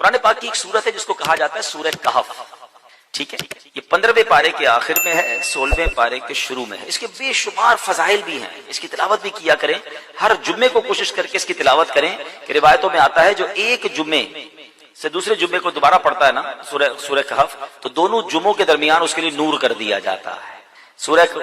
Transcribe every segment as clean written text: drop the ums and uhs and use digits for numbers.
قرآن پاک کی ایک سورت ہے جس کو کہا جاتا ہے سورہ کہف، ٹھیک ہے؟ یہ 15ویں پارے کے آخر میں ہے، 16ویں پارے کے شروع میں ہے۔ اس کے بے شمار فضائل بھی ہیں، اس کی تلاوت بھی کیا کریں، ہر جمعے کو کوشش کر کے اس کی تلاوت کریں کہ روایتوں میں آتا ہے جو ایک جمعے سے دوسرے جمعے کو دوبارہ پڑھتا ہے نا سورہ کہف، تو دونوں جمعوں کے درمیان اس کے لیے نور کر دیا جاتا ہے۔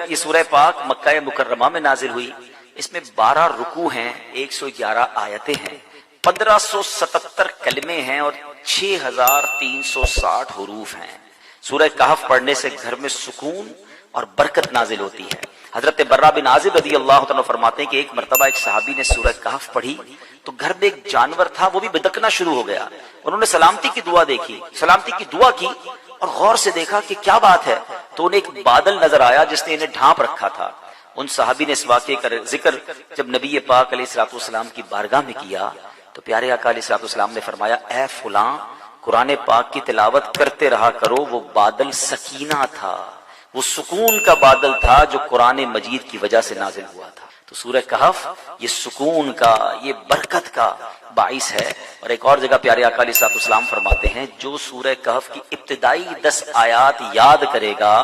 یہ سورہ پاک مکہ مکرمہ میں نازل ہوئی، اس میں 12 رکوع ہیں، 111 آیتیں ہیں، 1577 کلمے ہیں اور 6360 حروف ہیں۔ سورہ کہف پڑھنے سے گھر میں سکون اور برکت نازل ہوتی ہے۔ حضرت برہ بن عازب رضی اللہ عنہ فرماتے ہیں کہ ایک مرتبہ ایک صحابی نے سورہ کہف پڑھی تو گھر میں ایک جانور تھا، وہ بھی بدکنا شروع ہو گیا۔ انہوں نے سلامتی کی دعا دیکھی، سلامتی کی دعا کی اور غور سے دیکھا کہ کیا بات ہے، تو انہیں ایک بادل نظر آیا جس نے انہیں ڈھانپ رکھا تھا۔ ان صحابی نے اس واقعے کا ذکر جب نبی پاک علیہ الصلوۃ والسلام کی بارگاہ میں کیا تو پیارے آقا علیہ الصلوۃ والسلام نے فرمایا، اے فلاں قرآن پاک کی تلاوت کرتے رہا کرو، وہ بادل سکینہ تھا، وہ سکون کا بادل تھا جو قرآن مجید کی وجہ سے نازل ہوا تھا۔ تو سورہ کہف یہ سکون کا، یہ برکت کا باعث ہے۔ اور ایک اور جگہ پیارے آقا علیہ الصلوۃ والسلام فرماتے ہیں، جو سورہ کہف کی ابتدائی 10 آیات یاد کرے گا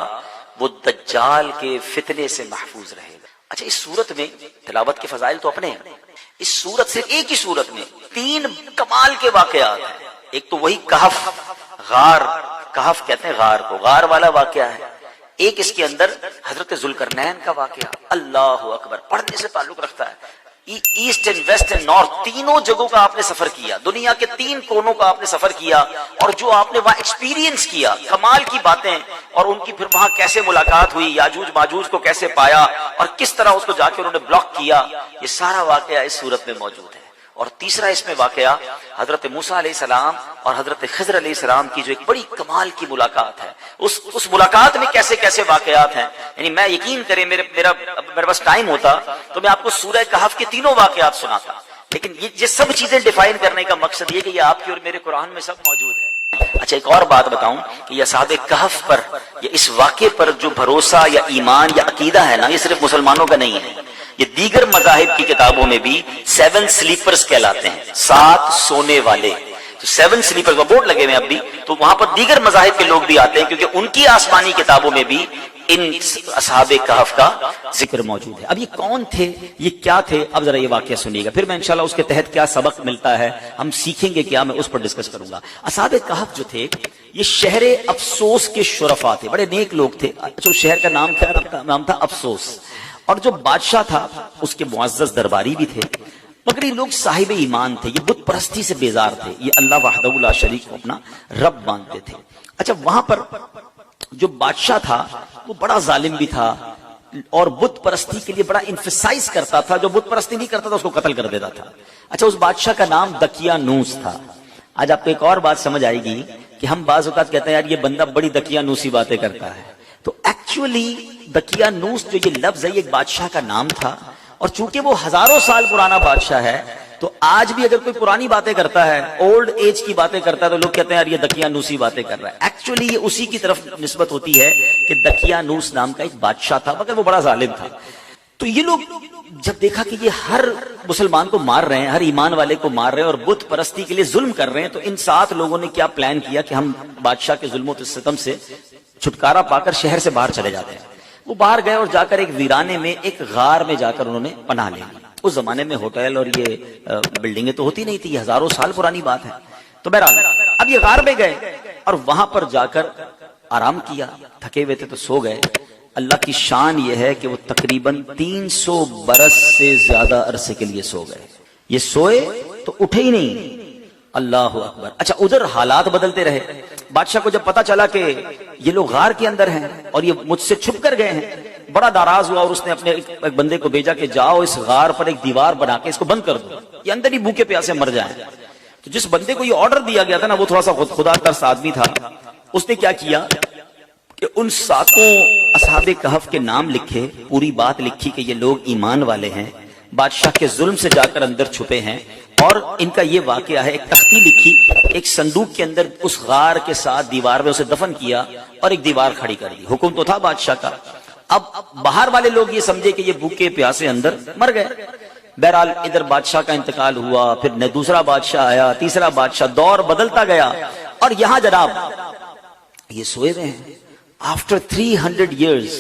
وہ دجال کے فتنے سے محفوظ رہے گا۔ اچھا، اس سورت میں تلاوت کے فضائل تو اپنے ہیں، اس سورت سے ایک ہی سورت میں 3 کمال کے واقعات ہیں۔ ایک تو وہی کہف، غار، کہف کہتے ہیں غار کو، غار والا واقعہ ہے۔ ایک اس کے اندر حضرت ذوالقرنین کا واقعہ، اللہ اکبر، پڑھنے سے تعلق رکھتا ہے۔ East and west and north, تینوں جگہوں کا آپ نے سفر کیا، دنیا کے 3 کونوں کا آپ نے سفر کیا، اور جو آپ نے وہاں ایکسپیرینس کیا، کمال کی باتیں، اور ان کی پھر وہاں کیسے ملاقات ہوئی، یاجوج ماجوج کو کیسے پایا اور کس طرح اس کو جا کے انہوں نے بلاک کیا، یہ سارا واقعہ اس صورت میں موجود ہے۔ اور تیسرا اس میں واقعہ حضرت موسیٰ علیہ السلام اور حضرت خضر علیہ السلام کی جو ایک بڑی کمال کی ملاقات ہے، اس ملاقات میں کیسے کیسے واقعات ہیں، یعنی میں یقین کریں میرے پاس ٹائم ہوتا تو میں آپ کو سورہ کہف کے 3 واقعات سناتا، لیکن یہ سب چیزیں ڈیفائن کرنے کا مقصد یہ کہ یہ آپ کی اور میرے قرآن میں سب موجود ہے۔ اچھا، ایک اور بات بتاؤں کہ یہ اصحاب کہف پر یا اس واقعے پر جو بھروسہ یا ایمان یا عقیدہ ہے نا، یہ صرف مسلمانوں کا نہیں ہے، یہ دیگر مذاہب کی کتابوں میں بھی 7 سلیپرز کہلاتے ہیں، 7 سونے والے۔ تو 7 سلیپرز، وہ بورڈ لگے ہوئے ہیں اب بھی، تو وہاں پر دیگر مذاہب کے لوگ بھی آتے ہیں کیونکہ ان کی آسمانی کتابوں میں بھی ان اصحاب کہف کا ذکر موجود ہے۔ اب یہ کون تھے، یہ کیا تھے، اب ذرا یہ واقعہ سنیے گا، پھر میں انشاءاللہ اس کے تحت کیا سبق ملتا ہے، ہم سیکھیں گے کیا، میں اس پر ڈسکس کروں گا۔ اصحاب کہف جو تھے یہ شہر افسوس کے شرفاء تھے، بڑے نیک لوگ تھے۔ اچھا، شہر کا نام تھا افسوس، اور جو بادشاہ تھا اس کے معزز درباری بھی تھے، مگر یہ لوگ صاحب ایمان تھے، یہ بت پرستی سے بیزار تھے، یہ اللہ وحدہ لا شریک کو اپنا رب مانتے تھے۔ اچھا، وہاں پر جو بادشاہ تھا وہ بڑا ظالم بھی تھا اور بت پرستی کے لیے بڑا انفسائز کرتا تھا، جو بت پرستی نہیں کرتا تھا اس کو قتل کر دیتا تھا۔ اچھا، اس بادشاہ کا نام دقیانوس تھا۔ آج آپ کو ایک اور بات سمجھ آئے گی کہ ہم بعض اوقات کہتے ہیں یار یہ بندہ بڑی دقیانوسی باتیں کرتا ہے، تو ایکچولی دقیانوس جو یہ لفظ ہے یہ ایک بادشاہ کا نام تھا، اور چونکہ وہ ہزاروں سال پرانا بادشاہ ہے تو آج بھی اگر کوئی پرانی باتیں کرتا ہے، اولڈ ایج کی باتیں کرتا ہے، تو لوگ کہتے ہیں یار یہ دقیانوسی باتیں کر رہا ہے۔ ایکچولی یہ اسی کی طرف نسبت ہوتی ہے کہ دقیانوس نام کا ایک بادشاہ تھا، مگر وہ بڑا ظالم تھا۔ تو یہ لوگ جب دیکھا کہ یہ ہر مسلمان کو مار رہے ہیں، ہر ایمان والے کو مار رہے ہیں اور بت پرستی کے لیے ظلم کر رہے ہیں، تو ان 7 لوگوں نے کیا پلان کیا کہ ہم بادشاہ کے ظلم و ستم سے چھٹکارا پا کر شہر سے باہر چلے جاتے ہیں۔ وہ باہر گئے اور جا کر ایک ویرانے میں ایک غار میں جا کر انہوں نے پناہ لی۔ اس زمانے میں ہوٹل اور یہ بلڈنگیں تو ہوتی نہیں تھی، یہ ہزاروں سال پرانی بات ہے۔ تو بہرحال اب یہ غار میں گئے اور وہاں پر جا کر آرام کیا، تھکے ہوئے تھے تو سو گئے۔ اللہ کی شان یہ ہے کہ وہ تقریباً 300 برس سے زیادہ عرصے کے لیے سو گئے۔ یہ سوئے تو اٹھے ہی نہیں، اللہ اکبر۔ اچھا، ادھر حالات بدلتے رہے۔ بادشاہ کو جب پتا چلا کہ یہ لوگ غار کے اندر ہیں اور یہ مجھ سے چھپ کر گئے ہیں، بڑا ناراض ہوا اور اس نے اپنے ایک بندے کو بھیجا کہ جاؤ اس غار پر ایک دیوار بنا کے اس کو بند کر دو، یہ اندر ہی بھوکے پیاسے مر جائیں۔ تو جس بندے کو یہ آرڈر دیا گیا تھا نا، وہ تھوڑا سا خدا ترس آدمی تھا، اس نے کیا کیا کہ ان 7 اصحاب کہف کے نام لکھے، پوری بات لکھی کہ یہ لوگ ایمان والے ہیں، بادشاہ کے ظلم سے جا کر اندر چھپے ہیں، اور ان کا یہ واقعہ ہے۔ ایک تختی لکھی، ایک صندوق کے اندر اس غار کے ساتھ دیوار میں اسے دفن کیا اور ایک دیوار کھڑی کر دی۔ حکم تو تھا بادشاہ کا۔ اب باہر والے لوگ یہ سمجھے کہ یہ بھوکے پیاسے اندر مر گئے، بہرحال ادھر بادشاہ کا انتقال ہوا، پھر دوسرا بادشاہ آیا، تیسرا بادشاہ، دور بدلتا گیا، اور یہاں جناب یہ سوئے ہوئے ہیں آفٹر 300 years۔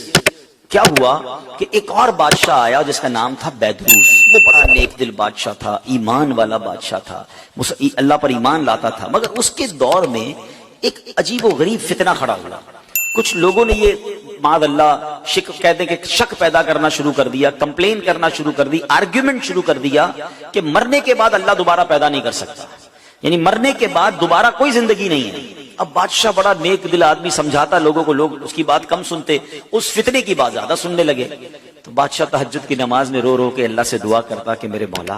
کیا ہوا کہ ایک اور بادشاہ آیا جس کا نام تھا بیدروس۔ وہ بڑا نیک دل بادشاہ تھا، ایمان والا بادشاہ تھا، اللہ پر ایمان لاتا تھا، مگر اس کے دور میں ایک عجیب و غریب فتنہ کھڑا ہوا۔ کچھ لوگوں نے یہ معاذ اللہ کہتے ہیں کہ شک پیدا کرنا شروع کر دیا، کمپلین کرنا شروع کر دی، آرگیومنٹ شروع کر دیا کہ مرنے کے بعد اللہ دوبارہ پیدا نہیں کر سکتا، یعنی مرنے کے بعد دوبارہ کوئی زندگی نہیں ہے۔ اب بادشاہ بڑا نیک دل آدمی، سمجھاتا لوگوں کو، لوگ اس کی بات کم سنتے، اس فتنے کی بات زیادہ سننے لگے۔ تو بادشاہ تہجد کی نماز میں رو رو کے اللہ سے دعا کرتا کہ میرے مولا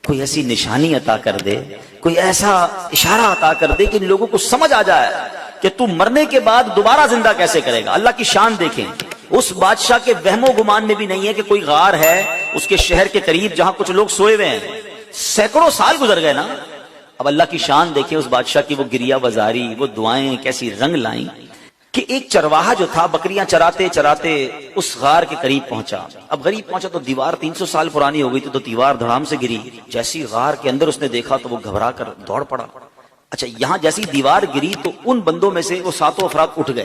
کوئی ایسی نشانی عطا کر دے، کوئی ایسا اشارہ عطا کر دے کہ ان لوگوں کو سمجھ آ جائے کہ تو مرنے کے بعد دوبارہ زندہ کیسے کرے گا۔ اللہ کی شان دیکھیں، اس بادشاہ کے وہم و گمان میں بھی نہیں ہے کہ کوئی غار ہے اس کے شہر کے قریب جہاں کچھ لوگ سوئے ہوئے ہیں، سینکڑوں سال گزر گئے نا۔ اب اللہ کی شان دیکھیں اس بادشاہ کی، وہ گریہ بازاری، وہ دعائیں کیسی رنگ لائیں کہ ایک چرواہا جو تھا بکریاں چراتے چراتے اس غار کے قریب پہنچا۔ اب قریب پہنچا تو دیوار 300 سال پرانی ہو گئی تھی، تو دیوار دھڑام سے گری۔ جیسی غار کے اندر اس نے دیکھا تو وہ گھبرا کر دوڑ پڑا۔ اچھا یہاں جیسی دیوار گری تو ان بندوں میں سے وہ 7 افراد اٹھ گئے۔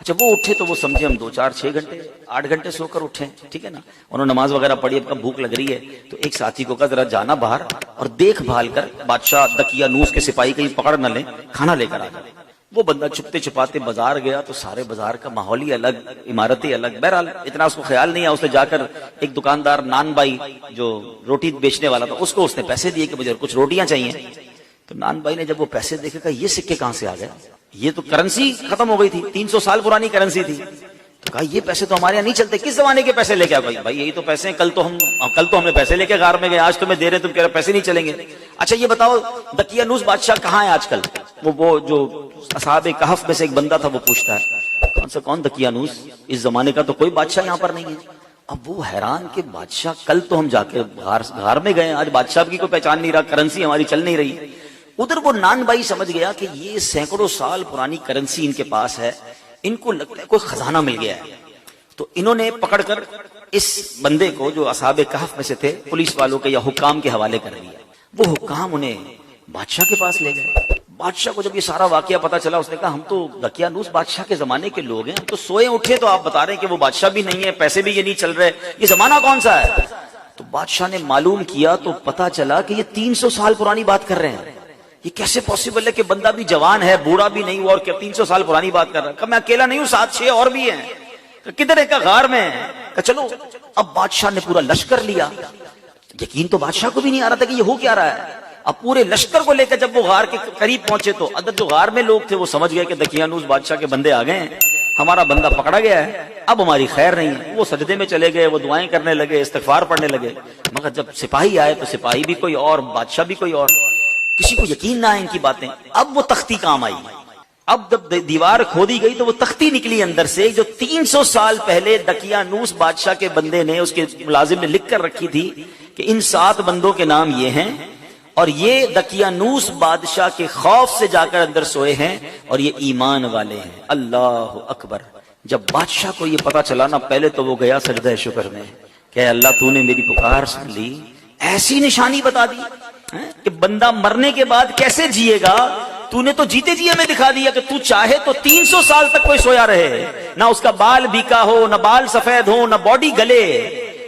اچھا وہ اٹھے تو وہ سمجھے ہم 2 4 6 گھنٹے 8 گھنٹے سو کر اٹھے، ٹھیک ہے نا، انہوں نے نماز وغیرہ پڑھی، اب بھوک لگ رہی ہے، تو ایک ساتھی کو کہا ذرا جانا باہر اور دیکھ بھال کر بادشاہ دقیانوس کے سپاہی کہیں پکڑ نہ لیں، کھانا لے کر آ جائے۔ وہ بندہ چھپتے چھپاتے بازار گیا تو سارے بازار کا ماحول ہی الگ، عمارتیں الگ۔ بہرحال اتنا اس کو خیال نہیں آیا، اس نے جا کر ایک دکاندار نان بائی جو روٹی بیچنے والا تھا اس نے پیسے دیے کہ مجھے کچھ روٹیاں چاہیے۔ تو نان بھائی نے جب وہ پیسے دیکھے کہا یہ سکے کہاں سے آ گئے، یہ تو کرنسی ختم ہو گئی تھی، 300 سال پرانی کرنسی تھی۔ تو کہا یہ پیسے تو ہمارے یہاں نہیں چلتے، کس زمانے کے پیسے لے کے آئے؟ بھائی یہی تو پیسے ہیں، کل تو ہم نے پیسے لے کے غار میں گئے، آج تمہیں دے رہے تم کہہ رہے پیسے نہیں چلیں گے۔ اچھا یہ بتاؤ دقیانوس بادشاہ کہاں ہے آج کل؟ وہ جو اصحاب کہف میں سے ایک بندہ تھا وہ پوچھتا ہے کون دقیانوس؟ اس زمانے کا تو کوئی بادشاہ یہاں پر نہیں ہے۔ اب وہ حیران کہ بادشاہ کل تو ہم جا کے غار میں گئے، آج بادشاہ کی کوئی پہچان نہیں رہا، کرنسی ہماری چل نہیں رہی۔ ادھر وہ نان بھائی سمجھ گیا کہ یہ سینکڑوں سال پرانی کرنسی ان کے پاس ہے، ان کو لگتا ہے کوئی خزانہ مل گیا ہے۔ تو انہوں نے پکڑ کر اس بندے کو جو اصحاب کہف میں سے تھے پولیس والوں کے یا حکام کے حوالے کر دیا۔ وہ حکام انہیں بادشاہ کے پاس لے گئے۔ بادشاہ کو جب یہ سارا واقعہ پتا چلا اس نے کہا ہم تو دقیانوس بادشاہ کے زمانے کے لوگ ہیں، ہم تو سوئے اٹھے تو آپ بتا رہے ہیں کہ وہ بادشاہ بھی نہیں ہے، پیسے بھی یہ نہیں چل رہے، یہ زمانہ کون سا ہے؟ تو بادشاہ نے معلوم کیا تو پتا چلا کہ یہ 300 سال پرانی بات کر رہے ہیں۔ یہ کیسے پوسیبل ہے کہ بندہ بھی جوان ہے، بوڑھا بھی نہیں ہوا اور 300 سال پرانی بات کر رہا ہے؟ کہ میں اکیلا نہیں ہوں، 7 6 اور بھی ہیں۔ کدھر ہے؟ کہ غار میں ہے۔ کہ چلو اب بادشاہ نے پورا لشکر لیا۔ یقین تو بادشاہ کو بھی نہیں آ رہا تھا کہ یہ ہو کیا رہا ہے۔ اب پورے لشکر کو لے کر جب وہ غار کے قریب پہنچے تو ادھر جو غار میں لوگ تھے وہ سمجھ گئے کہ دقیانوس بادشاہ کے بندے آ گئے ہیں، ہمارا بندہ پکڑا گیا ہے، اب ہماری خیر نہیں ہے۔ وہ سجدے میں چلے گئے، وہ دعائیں کرنے لگے، استغفار پڑھنے لگے۔ مگر جب سپاہی آئے تو سپاہی بھی کوئی اور، بادشاہ بھی کوئی اور، کسی کو یقین نہ آئے ان کی باتیں۔ اب وہ تختی کام آئی۔ اب جب دیوار کھودی گئی تو وہ تختی نکلی اندر سے جو 300 سال پہلے دقیانوس بادشاہ کے بندے نے، اس کے ملازم نے لکھ کر رکھی تھی کہ ان 7 بندوں کے نام یہ ہیں اور یہ دقیانوس بادشاہ کے خوف سے جا کر اندر سوئے ہیں اور یہ ایمان والے ہیں۔ اللہ اکبر۔ جب بادشاہ کو یہ پتا چلا نا، پہلے تو وہ گیا سجدہ شکر میں کہ اللہ تو نے میری پکار سن لی، ایسی نشانی بتا دی کہ بندہ مرنے کے بعد کیسے جیے گا، تو نے تو جیتے جی ہمیں دکھا دیا کہ تو چاہے تو 300 سال تک کوئی سویا رہے، نہ اس کا بال بیکا ہو، نہ بال سفید ہو، نہ باڈی گلے،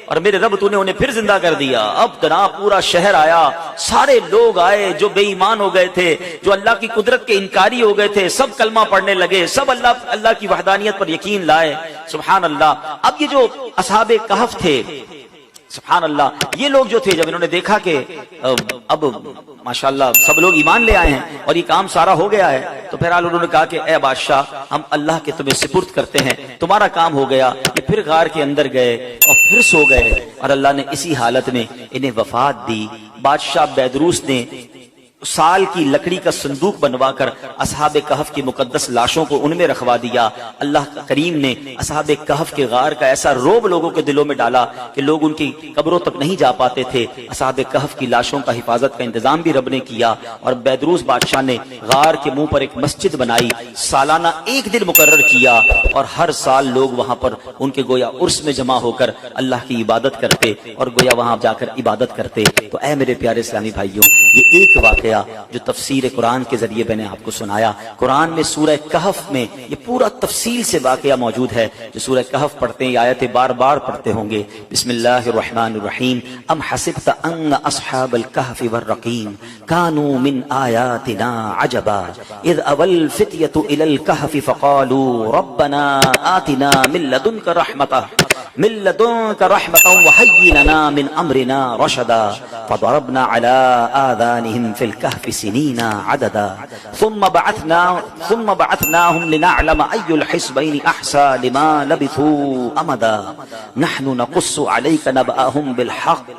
اور میرے رب تو نے انہیں پھر زندہ کر دیا۔ اب جناب پورا شہر آیا، سارے لوگ آئے جو بے ایمان ہو گئے تھے، جو اللہ کی قدرت کے انکاری ہو گئے تھے، سب کلمہ پڑھنے لگے، سب اللہ کی وحدانیت پر یقین لائے۔ سبحان اللہ۔ اب یہ جو اصحاب کہف تھے، سبحان اللہ، یہ لوگ جو تھے جب انہوں نے دیکھا کہ اب ماشاءاللہ سب لوگ ایمان لے آئے ہیں اور یہ کام سارا ہو گیا ہے، تو بہرحال انہوں نے کہا کہ اے بادشاہ ہم اللہ کے تمہیں سپرد کرتے ہیں، تمہارا کام ہو گیا۔ یہ پھر غار کے اندر گئے اور پھر سو گئے اور اللہ نے اسی حالت میں انہیں وفات دی۔ بادشاہ بیدروس نے سال کی لکڑی کا صندوق بنوا کر اصحاب کہف کی مقدس لاشوں کو ان میں رکھوا دیا۔ اللہ کریم نے اصحاب کہف کے غار کا ایسا روب لوگوں کے دلوں میں ڈالا کہ لوگ ان کی قبروں تک نہیں جا پاتے تھے۔ اصحاب کہف کی لاشوں کا حفاظت کا انتظام بھی رب نے کیا، اور بیدروس بادشاہ نے غار کے منہ پر ایک مسجد بنائی، سالانہ ایک دن مقرر کیا، اور ہر سال لوگ وہاں پر ان کے گویا عرس میں جمع ہو کر اللہ کی عبادت کرتے اور گویا وہاں جا کر عبادت کرتے۔ تو اے میرے پیارے اسلامی بھائیوں، یہ ایک واقعہ جو تفسیر قرآن کے ذریعے میں نے آپ کو سنایا۔ قرآن میں سورہ کہف میں یہ پورا تفصیل سے واقعہ موجود ہے۔ جو سورہ کہف پڑھتے ہیں، یہ آیتیں بار بار پڑھتے ہوں گے۔ بسم اللہ الرحمن الرحیم۔ ام حسبت ان اصحاب الکہف والرقیم کانوا من آیاتنا عجبا اذ اول الفتیۃ الی الکہف فقالوا ربنا آتنا من لدنک رحمۃ وہیئ لنا من امرنا رشدا فضربنا علی آذانهم فی الکہف سنین عددا ثم بعثناهم لنعلم ای الحزبین احصی لما لبثوا امدا نحن نقص علیک نبأهم بالحق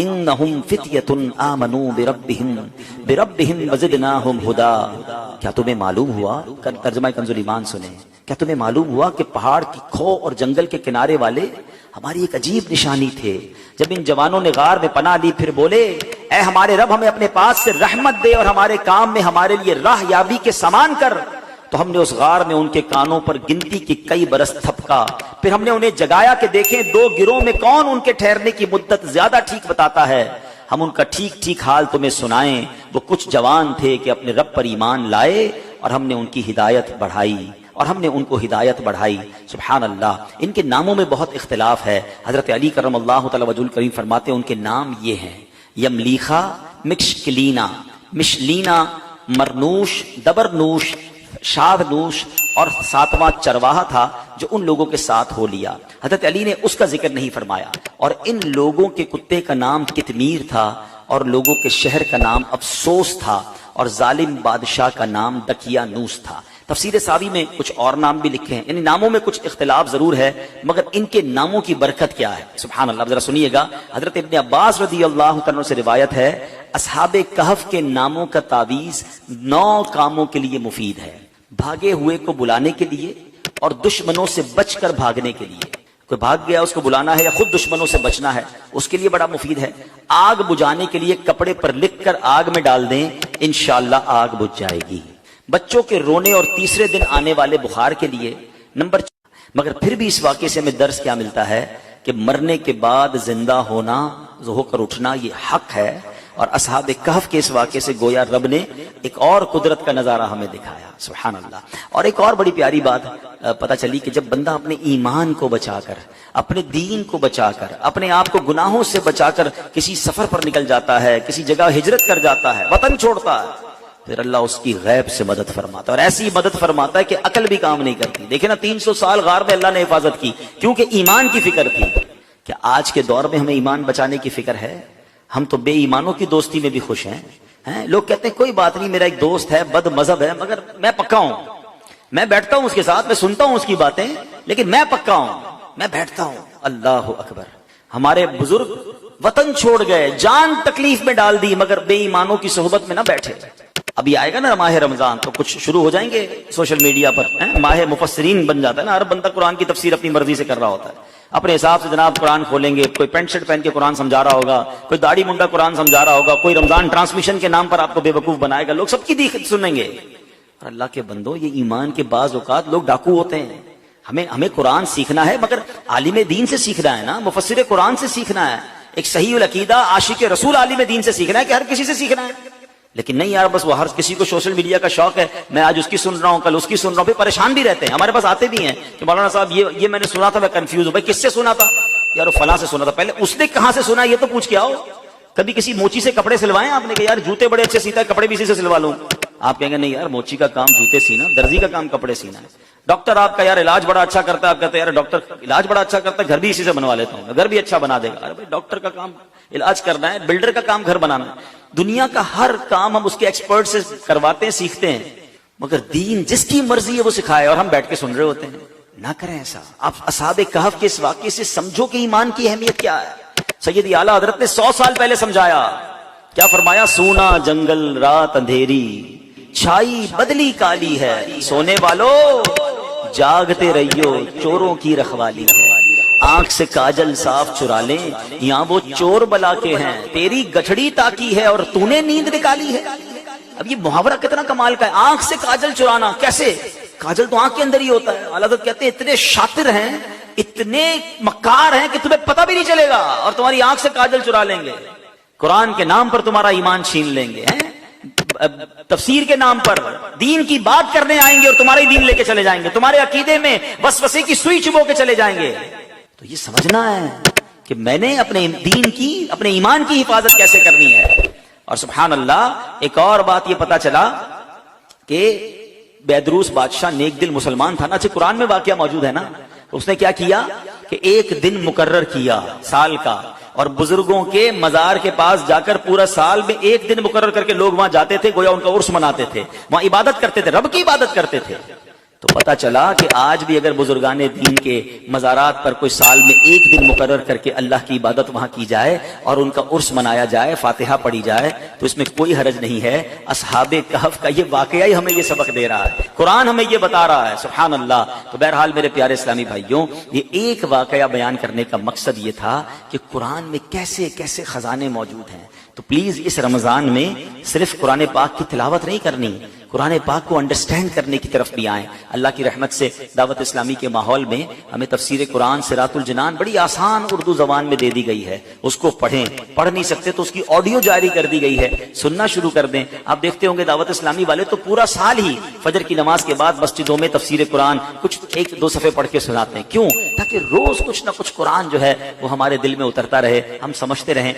انہم فتیۃ آمنوا بربہم وزدناہم ہدا۔ کیا تمہیں معلوم ہوا، ترجمہ کنز الایمان سنیں، کیا تمہیں معلوم ہوا کہ پہاڑ کی کھو اور جنگل کے کنارے والے ہماری ایک عجیب نشانی تھے؟ جب ان جوانوں نے غار میں پناہ لی، پھر بولے اے ہمارے رب، ہمیں اپنے پاس سے رحمت دے اور ہمارے کام میں ہمارے لیے راہ یابی کے سامان کر، تو ہم نے اس غار میں ان کے کانوں پر گنتی کی کئی برس تھپکا، پھر ہم نے انہیں جگایا کہ دیکھیں دو گروہ میں کون ان کے ٹھہرنے کی مدت زیادہ ٹھیک بتاتا ہے، ہم ان کا ٹھیک ٹھیک حال تمہیں سنائیں۔ وہ کچھ جوان تھے کہ اپنے رب پر ایمان لائے، اور ہم نے ان کی ہدایت بڑھائی، سبحان اللہ۔ ان کے ناموں میں بہت اختلاف ہے۔ حضرت علی کرم اللہ تعالی وجہ الکریم فرماتے ہیں ان کے نام یہ ہیں: یملیخا، مکشکلینا، مشلینا، مرنوش، دبرنوش، شادنوش، اور ساتواں چرواہا تھا جو ان لوگوں کے ساتھ ہو لیا۔ حضرت علی نے اس کا ذکر نہیں فرمایا۔ اور ان لوگوں کے کتے کا نام کتمیر تھا، اور لوگوں کے شہر کا نام افسوس تھا، اور ظالم بادشاہ کا نام دکیانوس تھا۔ تفسیر ساوی میں کچھ اور نام بھی لکھے ہیں، یعنی ناموں میں کچھ اختلاف ضرور ہے، مگر ان کے ناموں کی برکت کیا ہے، سبحان اللہ۔ ذرا سنیے گا، حضرت ابن عباس رضی اللہ عنہ سے روایت ہے، اصحاب کہف کے ناموں کا تعویذ 9 کاموں کے لیے مفید ہے: بھاگے ہوئے کو بلانے کے لیے، اور دشمنوں سے بچ کر بھاگنے کے لیے۔ کوئی بھاگ گیا اس کو بلانا ہے، یا خود دشمنوں سے بچنا ہے، اس کے لیے بڑا مفید ہے۔ آگ بجھانے کے لیے کپڑے پر لکھ کر آگ میں ڈال دیں، انشاءاللہ آگ بجھ جائے گی۔ بچوں کے رونے اور تیسرے دن آنے والے بخار کے لیے۔ نمبر 4۔ مگر پھر بھی اس واقعے سے ہمیں درس کیا ملتا ہے کہ مرنے کے بعد زندہ ہونا، ہو کر اٹھنا، یہ حق ہے۔ اور اصحاب کہف کے اس واقعے سے گویا رب نے ایک اور قدرت کا نظارہ ہمیں دکھایا، سبحان اللہ۔ اور ایک اور بڑی پیاری بات پتہ چلی کہ جب بندہ اپنے ایمان کو بچا کر، اپنے دین کو بچا کر، اپنے آپ کو گناہوں سے بچا کر کسی سفر پر نکل جاتا ہے، کسی جگہ ہجرت کر جاتا ہے، وطن چھوڑتا ہے، پھر اللہ اس کی غیب سے مدد فرماتا ہے، اور ایسی مدد فرماتا ہے کہ عقل بھی کام نہیں کرتی۔ دیکھیں نا، 300 سال غار میں اللہ نے حفاظت کی، کیونکہ ایمان کی فکر تھی۔ کیا آج کے دور میں ہمیں ایمان بچانے کی فکر ہے؟ ہم تو بے ایمانوں کی دوستی میں بھی خوش ہیں۔ لوگ کہتے ہیں کوئی بات نہیں، میرا ایک دوست ہے، بد مذہب ہے، مگر میں پکا ہوں، میں بیٹھتا ہوں اس کے ساتھ، میں سنتا ہوں اس کی باتیں، لیکن میں پکا ہوں، میں بیٹھتا ہوں۔ اللہ اکبر! ہمارے بزرگ وطن چھوڑ گئے، جان تکلیف میں ڈال دی، مگر بے ایمانوں کی صحبت میں نہ بیٹھے۔ ابھی آئے گا نا ماہ رمضان، تو کچھ شروع ہو جائیں گے سوشل میڈیا پر، ماہ مفسرین بن جاتا ہے نا، ہر بندہ قرآن کی تفسیر اپنی مرضی سے کر رہا ہوتا ہے، اپنے حساب سے جناب قرآن کھولیں گے، کوئی پینٹ شرٹ پہن کے قرآن سمجھا رہا ہوگا، کوئی داڑھی منڈا قرآن سمجھا رہا ہوگا، کوئی رمضان ٹرانسمیشن کے نام پر آپ کو بے وقوف بنائے گا، لوگ سب کی سنیں گے۔ اور اللہ کے بندو، یہ ایمان کے بعض اوقات لوگ ڈاکو ہوتے ہیں۔ ہمیں قرآن سیکھنا ہے، مگر عالم دین سے سیکھنا ہے نا، مفسر قرآن سے سیکھنا ہے، ایک صحیح العقیدہ عاشق رسول عالم دین سے سیکھنا ہے، کہ ہر کسی سے سیکھنا ہے۔ لیکن نہیں یار، بس وہ ہر کسی کو سوشل میڈیا کا شوق ہے، میں آج اس کی سن رہا ہوں، کل اس کی سن رہا ہوں، پھر پریشان بھی رہتے ہیں۔ ہمارے پاس آتے بھی ہیں کہ مولانا صاحب یہ میں نے سنا تھا، میں کنفیوز ہوں۔ بھائی کس سے سنا تھا؟ یار وہ فلاں سے سنا تھا۔ پہلے اس نے کہاں سے سنا یہ تو پوچھ کے آؤ۔ کبھی کسی موچی سے کپڑے سلوائے آپ نے کہ یار جوتے بڑے اچھے سیتا ہے، کپڑے بھی اسی سے سلوا لوں؟ آپ کہیں گے نہیں یار، موچی کا کام جوتے سینا، درزی کا کام کپڑے سینا ہے۔ ڈاکٹر آپ کا یار علاج بڑا اچھا کرتا ہے، آپ کہتے ہیں یار ڈاکٹر علاج بڑا اچھا کرتا ہے، گھر بھی اسی سے بنوا لیتا ہوں، گھر بھی اچھا بنا دے گا۔ ارے بھائی ڈاکٹر کا کام علاج کرنا ہے، بلڈر کا کام گھر بنانا ہے۔ دنیا کا ہر کام ہم اس کے ایکسپرٹ سے کرواتے ہیں، سیکھتے ہیں، مگر دین جس کی مرضی ہے وہ سکھائے، اور ہم بیٹھ کے سن رہے ہوتے ہیں۔ نہ کریں ایسا۔ آپ اصحاب کہف کے اس واقعے سے سمجھو کہ ایمان کی اہمیت کیا ہے۔ سید اعلیٰ حضرت نے 100 سال پہلے سمجھایا کیا فرمایا؟ سونا جنگل رات اندھیری چھائی بدلی کالی ہے، سونے والو جاگتے رہیو چوروں کی رکھوالی ہے۔ آنکھ سے کاجل صاف چرا لیں، یہاں وہ چور بلا کے ہیں، تیری گٹھڑی تاکی ہے اور تو نے نیند نکالی ہے۔ اب یہ محاورہ کتنا کمال کا ہے، آنکھ سے کاجل چرانا، کیسے؟ کاجل تو آنکھ کے اندر ہی ہوتا ہے۔ اعلیٰ حضرت کہتے ہیں اتنے شاطر ہیں، اتنے مکار ہیں کہ تمہیں پتہ بھی نہیں چلے گا اور تمہاری آنکھ سے کاجل چرا لیں گے، قرآن کے نام پر تمہارا ایمان چھین لیں گے، تفسیر کے نام پر دین کی بات کرنے آئیں گے اور تمہارے دین لے کے چلے جائیں گے، تمہارے عقیدے میں وسوسے کی سوئی چبو کے چلے جائیں گے۔ تو یہ سمجھنا ہے کہ میں نے اپنے دین کی، اپنے ایمان کی حفاظت کیسے کرنی ہے۔ اور سبحان اللہ ایک اور بات یہ پتا چلا کہ بیدروس بادشاہ نیک دل مسلمان تھا نا، اچھا قرآن میں واقعہ موجود ہے نا، اس نے کیا کیا کہ ایک دن مقرر کیا سال کا، اور بزرگوں کے مزار کے پاس جا کر پورا سال میں ایک دن مقرر کر کے لوگ وہاں جاتے تھے، گویا ان کا عرس مناتے تھے، وہاں عبادت کرتے تھے، رب کی عبادت کرتے تھے۔ تو پتا چلا کہ آج بھی اگر بزرگان دین کے مزارات پر کوئی سال میں ایک دن مقرر کر کے اللہ کی عبادت وہاں کی جائے اور ان کا عرس منایا جائے، فاتحہ پڑھی جائے، تو اس میں کوئی حرج نہیں ہے۔ اصحاب کہف کا یہ واقعہ ہی ہمیں یہ سبق دے رہا ہے، قرآن ہمیں یہ بتا رہا ہے، سبحان اللہ۔ تو بہرحال میرے پیارے اسلامی بھائیوں، یہ ایک واقعہ بیان کرنے کا مقصد یہ تھا کہ قرآن میں کیسے کیسے خزانے موجود ہیں۔ تو پلیز اس رمضان میں صرف قرآن پاک کی تلاوت نہیں کرنی، قرآن پاک کو انڈرسٹینڈ کرنے کی طرف بھی آئیں۔ اللہ کی رحمت سے دعوت اسلامی کے ماحول میں ہمیں تفسیر قرآن صراط الجنان بڑی آسان اردو زبان میں دے دی گئی ہے، اس کو پڑھیں، پڑھ نہیں سکتے تو اس کی آڈیو جاری کر دی گئی ہے، سننا شروع کر دیں۔ آپ دیکھتے ہوں گے دعوت اسلامی والے تو پورا سال ہی فجر کی نماز کے بعد مسجدوں میں تفسیر قرآن کچھ ایک دو صفحے پڑھ کے سناتے ہیں، کیوں؟ تاکہ روز کچھ نہ کچھ قرآن جو ہے وہ ہمارے دل میں اترتا رہے، ہم سمجھتے رہیں۔